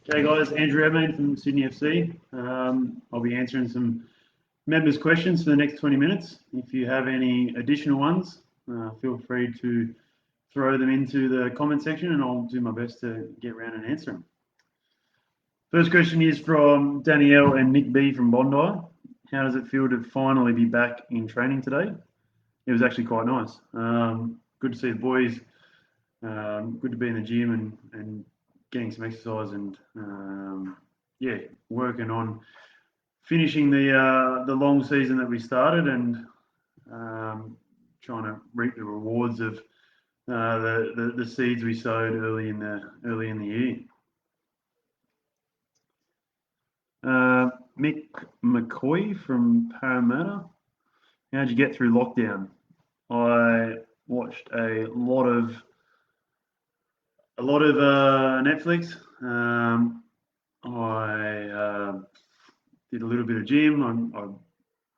G'day guys, Andrew Redmayne from Sydney FC. I'll be answering some members' questions for the next 20 minutes. If you have any additional ones, feel free to throw them into the comment section and I'll do my best to get around and answer them. First question is from Danielle and Nick B from Bondi. How does it feel to finally be back in training today? It was actually quite nice. Good to see the boys. Good to be in the gym and getting some exercise and working on finishing the long season that we started and trying to reap the rewards of the seeds we sowed early in the year. Mick McCoy from Parramatta. How'd you get through lockdown? I watched a lot of Netflix. I did a little bit of gym. I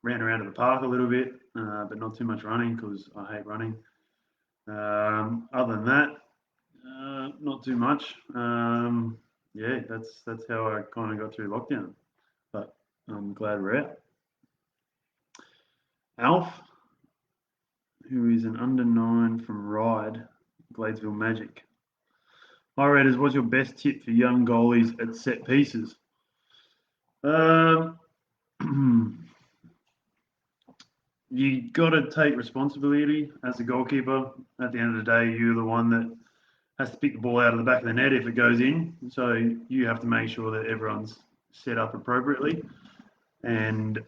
ran around to the park a little bit, but not too much running because I hate running. Other than that, not too much. That's how I kind of got through lockdown. But I'm glad we're out. Alf, who is an under 9 from Ryde, Gladesville Magic. Hi Raiders, what's your best tip for young goalies at set pieces? You got to take responsibility as a goalkeeper. At the end of the day, you're the one that has to pick the ball out of the back of the net if it goes in. So you have to make sure that everyone's set up appropriately and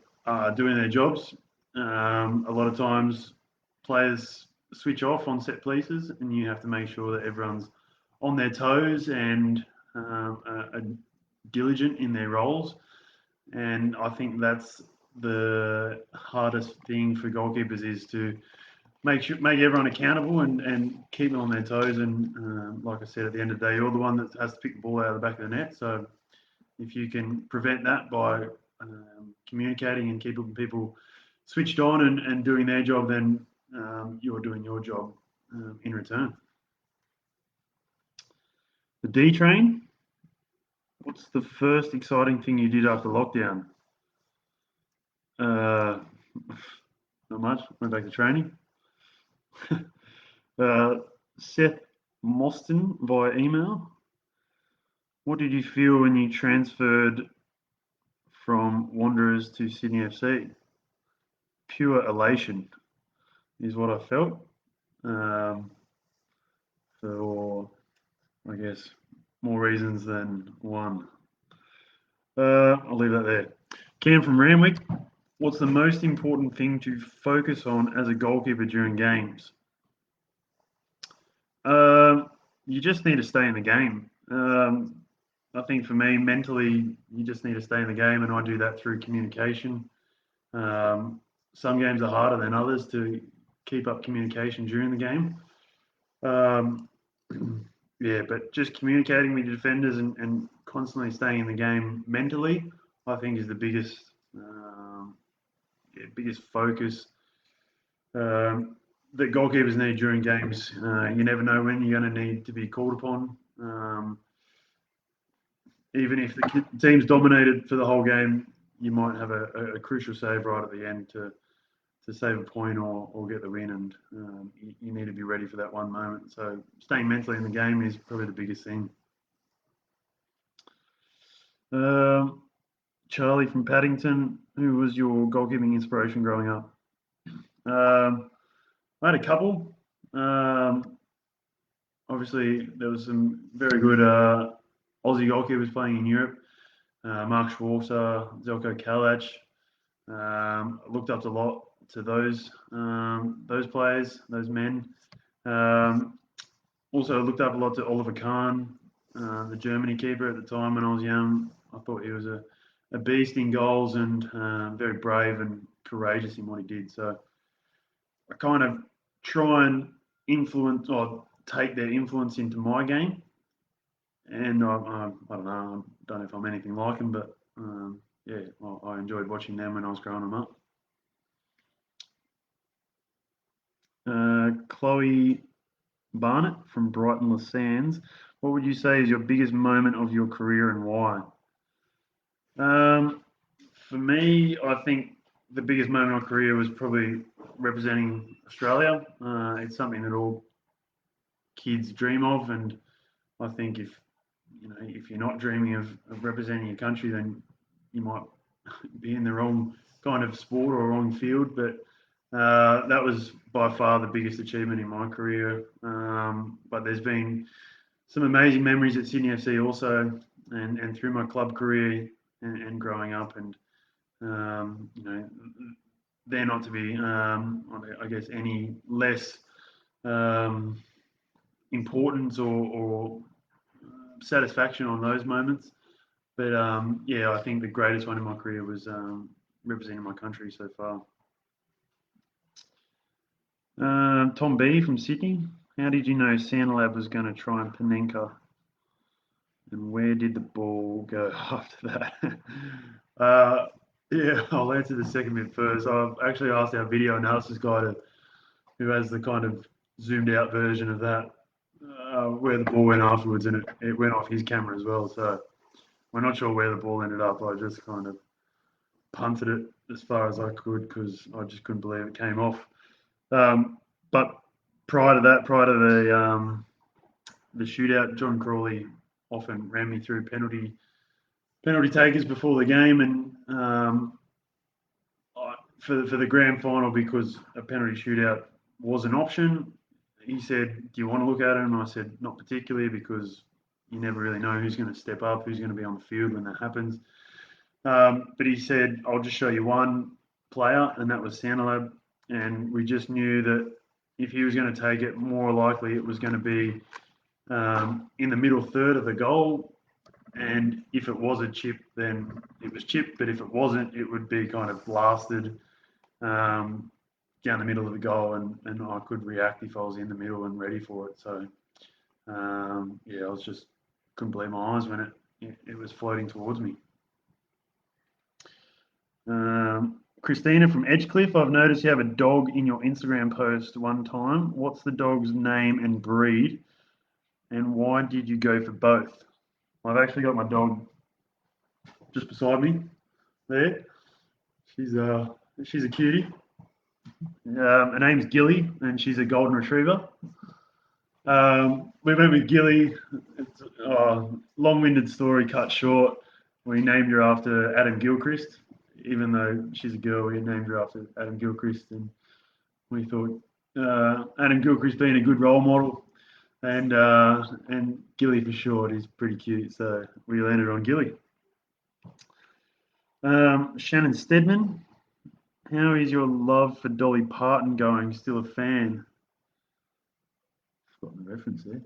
doing their jobs. A lot of times players switch off on set pieces and you have to make sure that everyone's on their toes and are diligent in their roles. And I think that's the hardest thing for goalkeepers is to make everyone accountable and keep them on their toes. And like I said, at the end of the day, you're the one that has to pick the ball out of the back of the net. So if you can prevent that by communicating and keeping people switched on and doing their job, then you're doing your job in return. The D train. What's the first exciting thing you did after lockdown? Not much. Went back to training. Seth Mostyn via email. What did you feel when you transferred from Wanderers to Sydney FC? Pure elation is what I felt. For, I guess, more reasons than one. I'll leave that there. Cam from Ramwick. What's the most important thing to focus on as a goalkeeper during games? You just need to stay in the game. I think for me, mentally, you just need to stay in the game, and I do that through communication. Some games are harder than others to keep up communication during the game. But just communicating with your defenders and constantly staying in the game mentally, I think is the biggest focus that goalkeepers need during games. You never know when you're going to need to be called upon. Even if the team's dominated for the whole game, you might have a crucial save right at the end to save a point or get the win, and you need to be ready for that one moment. So staying mentally in the game is probably the biggest thing. Charlie from Paddington, who was your goalkeeping inspiration growing up? I had a couple. Obviously, there was some very good Aussie goalkeepers playing in Europe. Mark Schwarzer, Zelko Kalac. Looked up a lot to those players, those men. Also looked up a lot to Oliver Kahn, the Germany keeper at the time when I was young. I thought he was a beast in goals and very brave and courageous in what he did. So I kind of try and influence or take their influence into my game. And I don't know if I'm anything like him, but I enjoyed watching them when I was growing them up. Chloe Barnett from Brighton Les Sands. What would you say is your biggest moment of your career and why? Um, for me, I think the biggest moment of my career was probably representing Australia. It's something that all kids dream of, and I think if you're not dreaming of representing your country, then you might be in the wrong kind of sport or wrong field. But that was by far the biggest achievement in my career. But there's been some amazing memories at Sydney FC also, and through my club career and growing up, and you know, they're not to be, I guess, any less um, importance or satisfaction on those moments. But yeah, I think the greatest one in my career was representing my country so far. Tom B from Sydney. How did you know Santalab was going to try and Panenka? And where did the ball go after that? Yeah, I'll answer the second bit first. I've actually asked our video analysis guy who has the kind of zoomed out version of that, where the ball went afterwards, and it went off his camera as well. So we're not sure where the ball ended up. I just kind of punted it as far as I could because I just couldn't believe it came off. But prior to that, prior to the shootout, John Crawley often ran me through penalty takers before the game, and for the grand final, because a penalty shootout was an option, he said, "Do you want to look at it?" And I said, "Not particularly, because you never really know who's going to step up, who's going to be on the field when that happens." But he said, "I'll just show you one player," and that was Santalab. And we just knew that if he was going to take it, more likely it was going to be in the middle third of the goal. And if it was a chip, then it was chipped. But if it wasn't, it would be kind of blasted down the middle of the goal, and I could react if I was in the middle and ready for it. So yeah, I was just couldn't believe my eyes when it was floating towards me. Christina from Edgecliff, I've noticed you have a dog in your Instagram post one time. What's the dog's name and breed, and why did you go for both? I've actually got my dog just beside me there. She's a cutie. Her name's Gilly, and she's a golden retriever. We went with Gilly. It's a long-winded story cut short. We named her after Adam Gilchrist. Even though she's a girl, we named her after Adam Gilchrist, and we thought Adam Gilchrist being a good role model, and Gilly for short is pretty cute, so we landed on Gilly. Shannon Stedman, how is your love for Dolly Parton going? Still a fan? Forgotten the reference there.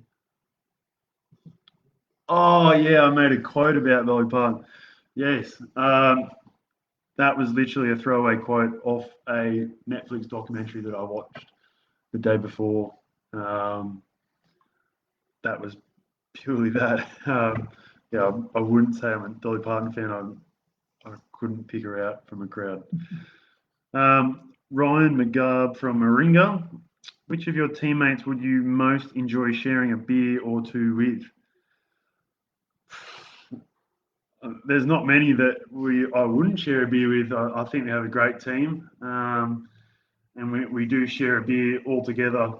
Oh yeah, I made a quote about Dolly Parton. Yes, that was literally a throwaway quote off a Netflix documentary that I watched the day before. That was purely that. Yeah, I wouldn't say I'm a Dolly Parton fan. I couldn't pick her out from a crowd. Ryan McGarb from Moringa. Which of your teammates would you most enjoy sharing a beer or two with? There's not many that I wouldn't share a beer with. I think we have a great team, and we do share a beer all together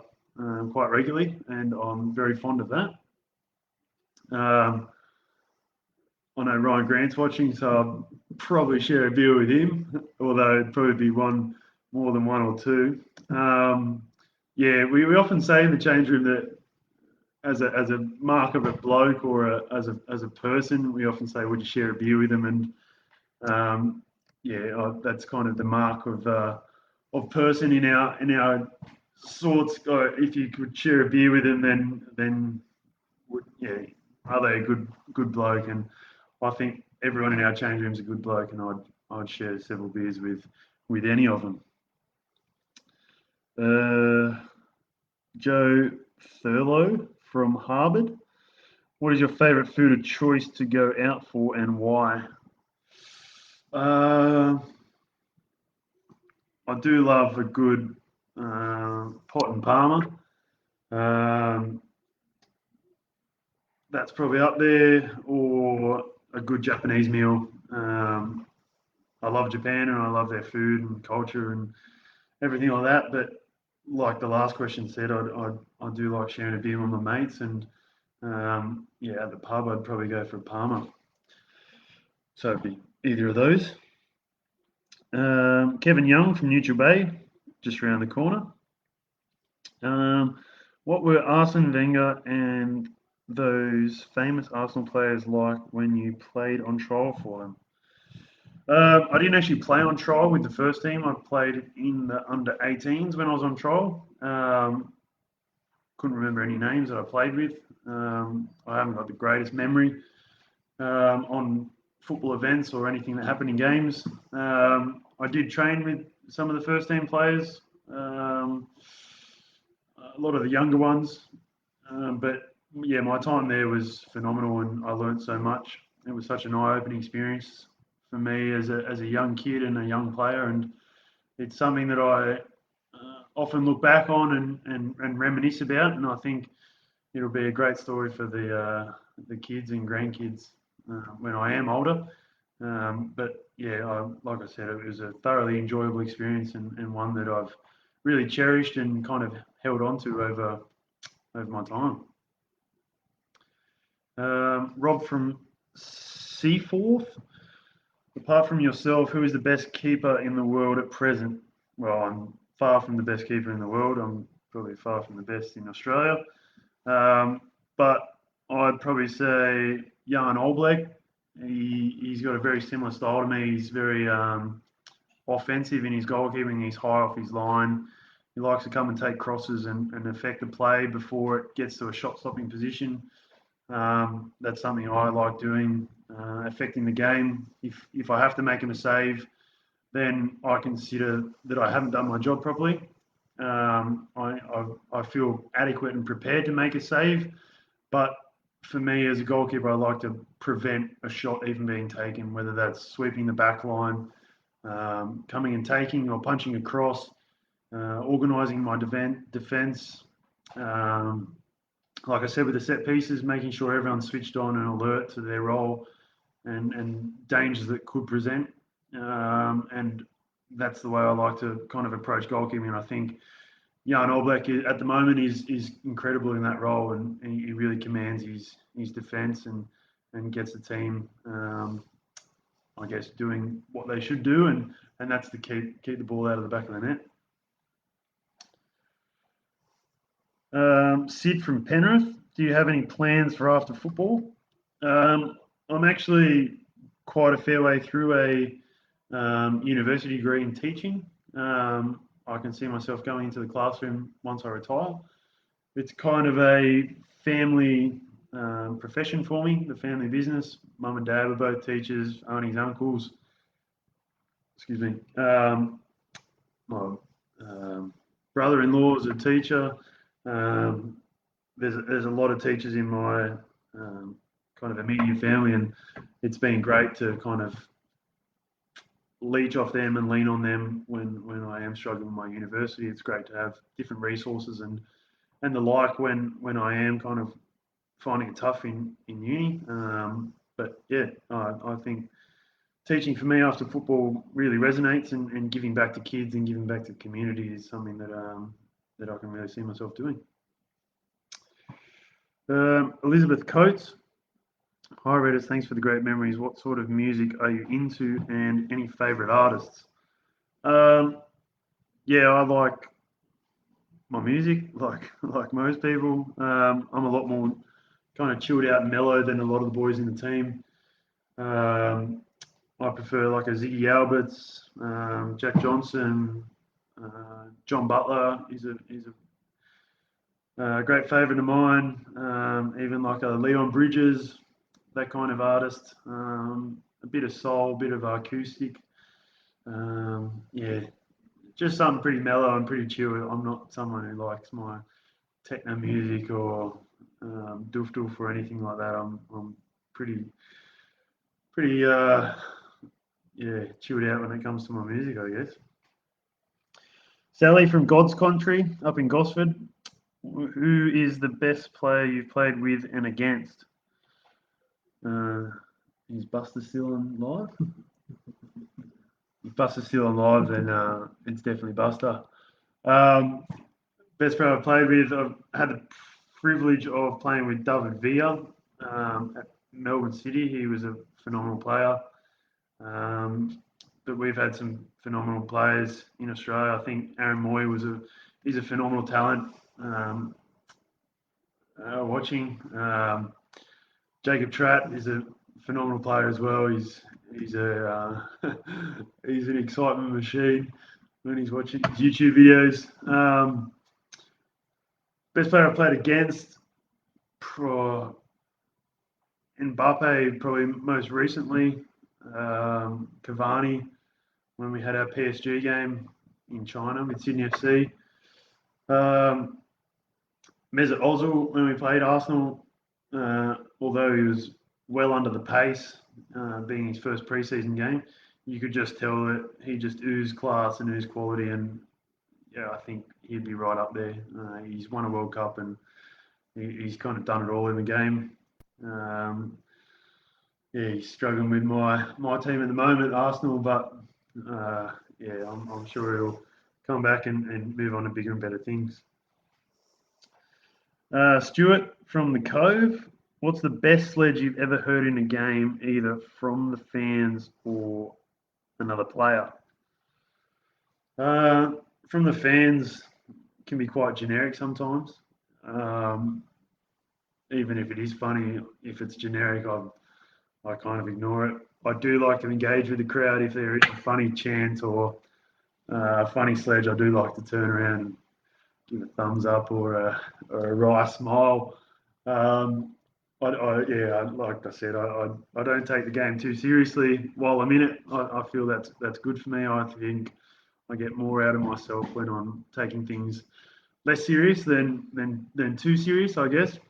quite regularly, and I'm very fond of that. I know Ryan Grant's watching, so I'll probably share a beer with him, although it'd probably be more than one or two. Yeah, we often say in the change room that as a mark of a bloke or as a person, we often say, "Would you share a beer with them?" And yeah, that's kind of the mark of person in our sorts. If you could share a beer with them, then yeah, are they a good bloke? And I think everyone in our change room is a good bloke, and I'd share several beers with any of them. Joe Furlow from Harvard. What is your favourite food of choice to go out for, and why? I do love a good pot and palmer. that's probably up there, or a good Japanese meal. I love Japan and I love their food and culture and everything like that. But like the last question said, I do like sharing a beer with my mates, and yeah, at the pub I'd probably go for a Palmer. So it'd be either of those. Kevin Young from Neutral Bay, just around the corner. What were Arsene Wenger and those famous Arsenal players like when you played on trial for them? I didn't actually play on trial with the first team. I played in the under 18s when I was on trial. Couldn't remember any names that I played with. I haven't got the greatest memory on football events or anything that happened in games. I did train with some of the first team players, a lot of the younger ones, but yeah, my time there was phenomenal and I learned so much. It was such an eye-opening experience for me as a young kid and a young player, and it's something that I often look back on and reminisce about, and I think it'll be a great story for the kids and grandkids when I am older. But yeah, like I said, it was a thoroughly enjoyable experience and one that I've really cherished and kind of held on to over my time. Rob from Seaforth. Apart from yourself, who is the best keeper in the world at present? Well, I'm far from the best keeper in the world. I'm probably far from the best in Australia. But I'd probably say Jan Oblak. He's got a very similar style to me. He's very offensive in his goalkeeping. He's high off his line. He likes to come and take crosses and affect the play before it gets to a shot-stopping position. That's something I like doing, affecting the game. If I have to make him a save, then I consider that I haven't done my job properly. I feel adequate and prepared to make a save, but for me as a goalkeeper, I like to prevent a shot even being taken, whether that's sweeping the back line, coming and taking, or punching across, organising my defence. Like I said, with the set pieces, making sure everyone's switched on and alert to their role and dangers that could present. And that's the way I like to kind of approach goalkeeping. And I think Jan Oblak at the moment is incredible in that role, and he really commands his defence and gets the team, I guess, doing what they should do, and that's to keep the ball out of the back of the net. Sid from Penrith, do you have any plans for after football? I'm actually quite a fair way through a university degree in teaching. I can see myself going into the classroom once I retire. It's kind of a family profession for me, the family business. Mum and dad were both teachers, aunties, uncles. Excuse me. My brother-in-law is a teacher. There's a lot of teachers in my kind of immediate family, and it's been great to kind of leech off them and lean on them when I am struggling with my university. It's great to have different resources and the like when I am kind of finding it tough in uni. But yeah, I think teaching for me after football really resonates, and giving back to kids and giving back to the community is something that I can really see myself doing. Elizabeth Coates. Hi, Redders. Thanks for the great memories. What sort of music are you into, and any favourite artists? Yeah, I like my music, like most people. I'm a lot more kind of chilled out and mellow than a lot of the boys in the team. I prefer like a Ziggy Alberts, Jack Johnson, John Butler is a great favourite of mine. Even like a Leon Bridges, that kind of artist. A bit of soul, a bit of acoustic. Yeah, just something pretty mellow and pretty chill. I'm not someone who likes my techno music or doof doof or anything like that. I'm pretty yeah, chilled out when it comes to my music, I guess. Sally from God's Country up in Gosford. Who is the best player you've played with and against? Is Buster still on live? If Buster's still on live, then it's definitely Buster. Best player I've played with, I've had the privilege of playing with David Villa at Melbourne City. He was a phenomenal player. But we've had some phenomenal players in Australia. I think Aaron Moy he's a phenomenal talent. Watching Jacob Tratt is a phenomenal player as well. He's a he's an excitement machine when he's watching his YouTube videos. Best player I played against, Mbappe probably most recently. Cavani when we had our PSG game in China with Sydney FC. Mesut Ozil when we played Arsenal, although he was well under the pace, being his first pre-season game, you could just tell that he just oozed class and oozed quality, and yeah, I think he'd be right up there. He's won a World Cup and he's kind of done it all in the game. Yeah, he's struggling with my team at the moment, Arsenal, but yeah, I'm sure he'll come back and move on to bigger and better things. Stuart from the Cove, what's the best sledge you've ever heard in a game, either from the fans or another player? From the fans can be quite generic sometimes. Even if it is funny, if it's generic, I kind of ignore it. I do like to engage with the crowd if there is a funny chant or a funny sledge. I do like to turn around and give a thumbs up or a wry smile. Yeah, like I said, I don't take the game too seriously while I'm in it. I feel that's good for me. I think I get more out of myself when I'm taking things less serious than too serious, I guess.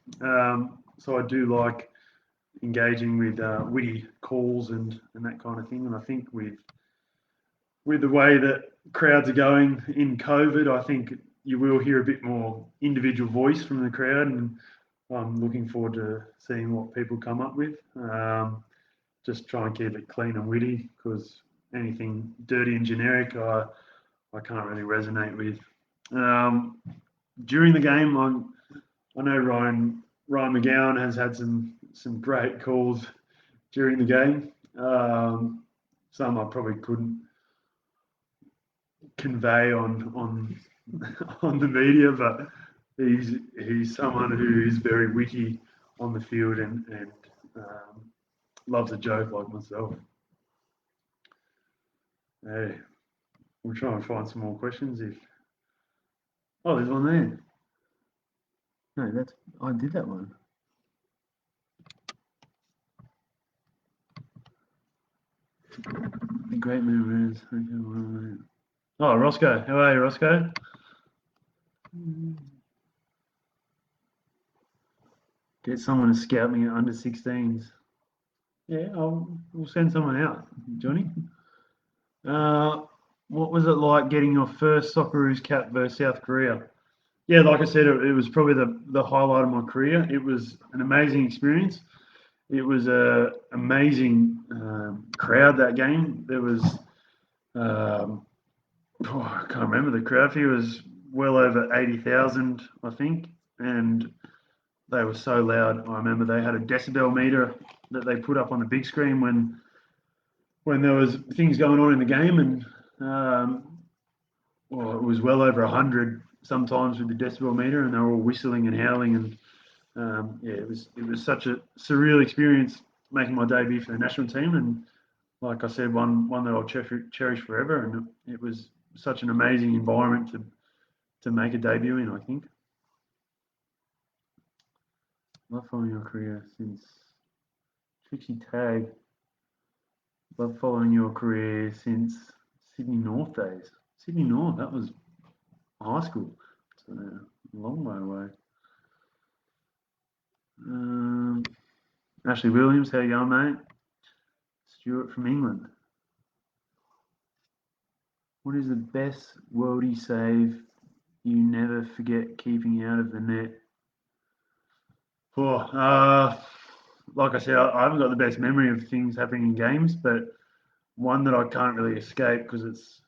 So I do like engaging with witty calls and that kind of thing. And I think with the way that crowds are going in COVID, I think you will hear a bit more individual voice from the crowd, and I'm looking forward to seeing what people come up with. Just try and keep it clean and witty, because anything dirty and generic, I can't really resonate with. During the game, I know Ryan McGowan has had some great calls during the game. Some I probably couldn't convey on on the media, but he's someone who is very witty on the field and loves a joke like myself. Hey, we'll try and find some more questions. There's one there. No, I did that one. The great memories. Oh, Roscoe. How are you, Roscoe? Get someone to scout me at under 16s. Yeah, we'll send someone out, Johnny. What was it like getting your first Socceroos cap versus South Korea? Yeah, like I said, it was probably the highlight of my career. It was an amazing experience. It was an amazing crowd that game. There was, I can't remember the crowd fee. It was well over 80,000, I think, and they were so loud. I remember they had a decibel meter that they put up on the big screen when there was things going on in the game, and it was well over 100 sometimes with the decibel meter, and they were all whistling and howling, and yeah, it was such a surreal experience making my debut for the national team, and like I said, one that I'll cherish forever, and it was such an amazing environment to make a debut in, I think. Love following your career since Trixie Tag. Love following your career since Sydney North days. Sydney North, that was high school. It's a long way away. Ashley Williams, how you going, mate? Stuart from England. What is the best worldie save you never forget keeping out of the net? like I said, I haven't got the best memory of things happening in games, but one that I can't really escape because it's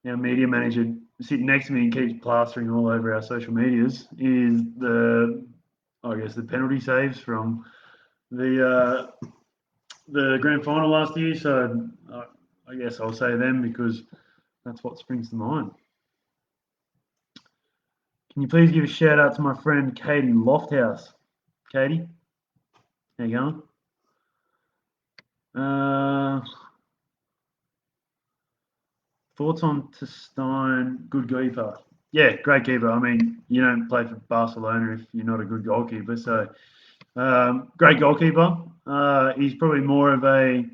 our media manager sitting next to me and keeps plastering all over our social medias is the penalty saves from the grand final last year. So I guess I'll say them because that's what springs to mind. Can you please give a shout out to my friend Katie Lofthouse? Katie, how you going? Thoughts on Testine, good keeper? Yeah, great keeper. I mean, you don't play for Barcelona if you're not a good goalkeeper. So, great goalkeeper. He's probably more of a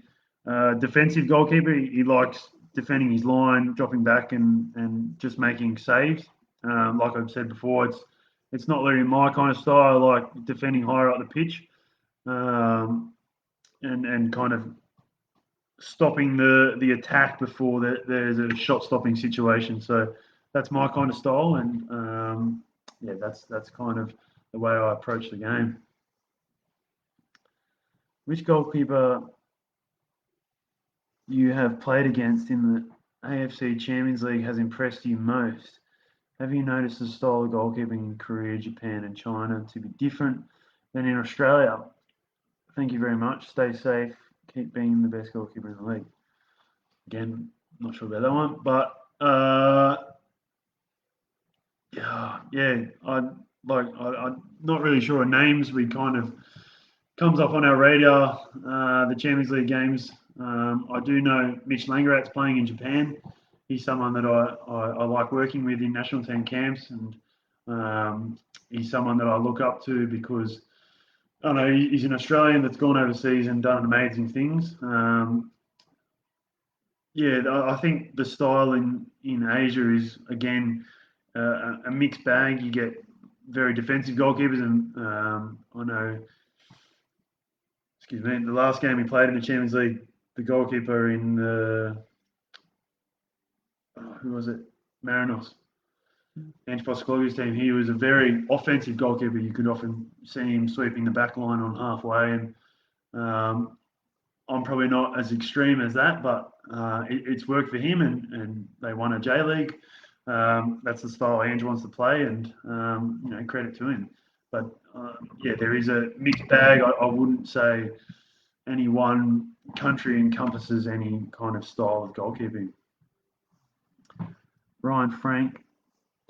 defensive goalkeeper. He likes defending his line, dropping back, and just making saves. Like I've said before, it's not really my kind of style. I like defending higher up the pitch, and kind of stopping the attack before there's a shot stopping situation. So that's my kind of style, and yeah, that's kind of the way I approach the game. Which goalkeeper you have played against in the AFC Champions League has impressed you most? Have you noticed the style of goalkeeping in Korea, Japan, and China to be different than in Australia? Thank you very much. Stay safe. Keep being the best goalkeeper in the league. Again, not sure about that one, but yeah, I'm not really sure of names. We kind of comes up on our radar, the Champions League games. I do know Mitch Langerat's playing in Japan. He's someone that I like working with in national team camps, and he's someone that I look up to because I know he's an Australian that's gone overseas and done amazing things. Yeah, I think the style in Asia is again a mixed bag. You get very defensive goalkeepers, and I know. Excuse me. The last game he played in the Champions League, the goalkeeper in the who was it? Marinos. Ange Postecoglou's team. He was a very offensive goalkeeper. You could often see him sweeping the back line on halfway, and I'm probably not as extreme as that, but it's worked for him, and they won a J League. That's the style Ange wants to play, and credit to him. But yeah, there is a mixed bag. I wouldn't say any one country encompasses any kind of style of goalkeeping. Ryan Frank,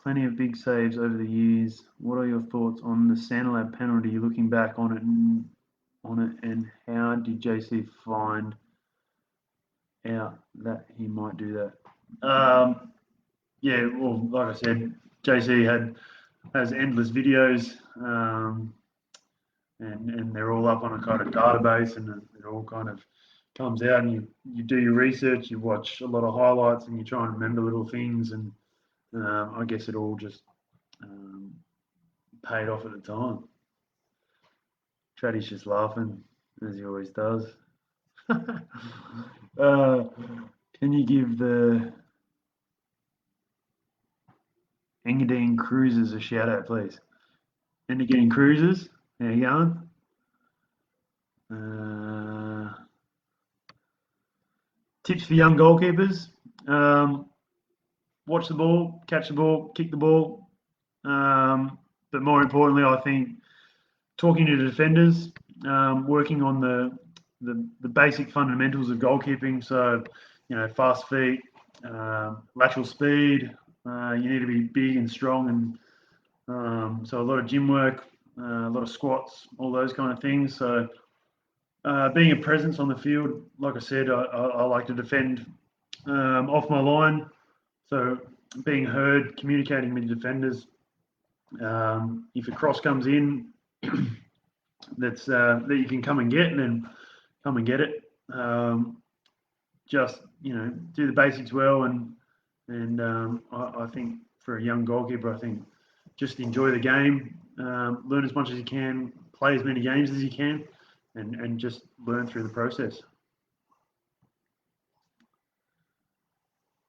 plenty of big saves over the years. What are your thoughts on the Santalab penalty? Looking back on it, and how did JC find out that he might do that? Yeah, well, like I said, JC has endless videos, and they're all up on a kind of database, and it all kind of comes out, and you do your research, you watch a lot of highlights, and you try and remember little things, and I guess it all just paid off at the time. Traddy's just laughing, as he always does. Can you give the Engadine Cruisers a shout out, please? Engadine Cruisers, how you going? Tips for young goalkeepers: watch the ball, catch the ball, kick the ball. But more importantly, I think talking to the defenders, working on the basic fundamentals of goalkeeping. So, fast feet, lateral speed. You need to be big and strong, and so a lot of gym work, a lot of squats, all those kind of things. So, being a presence on the field, like I said, I like to defend off my line. So, being heard, communicating with the defenders. If a cross comes in, that you can come and get, then come and get it. Just do the basics well, and I think for a young goalkeeper, I think just enjoy the game, learn as much as you can, play as many games as you can, and just learn through the process.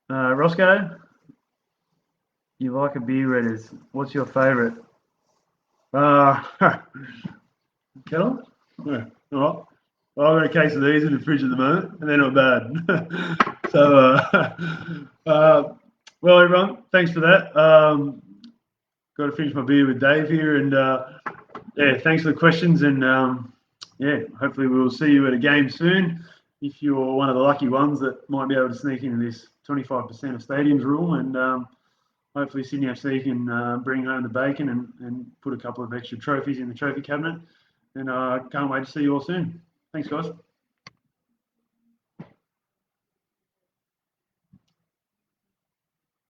Roscoe, you like a beer, Redders. What's your favourite? Kettle? Yeah. Well, I've got a case of these in the fridge at the moment, and they're not bad. So, well, everyone, thanks for that. Got to finish my beer with Dave here, and yeah, thanks for the questions, and yeah, hopefully we'll see you at a game soon. If you're one of the lucky ones that might be able to sneak into this 25% of stadiums rule, and hopefully Sydney FC can bring home the bacon and put a couple of extra trophies in the trophy cabinet. And I can't wait to see you all soon. Thanks, guys.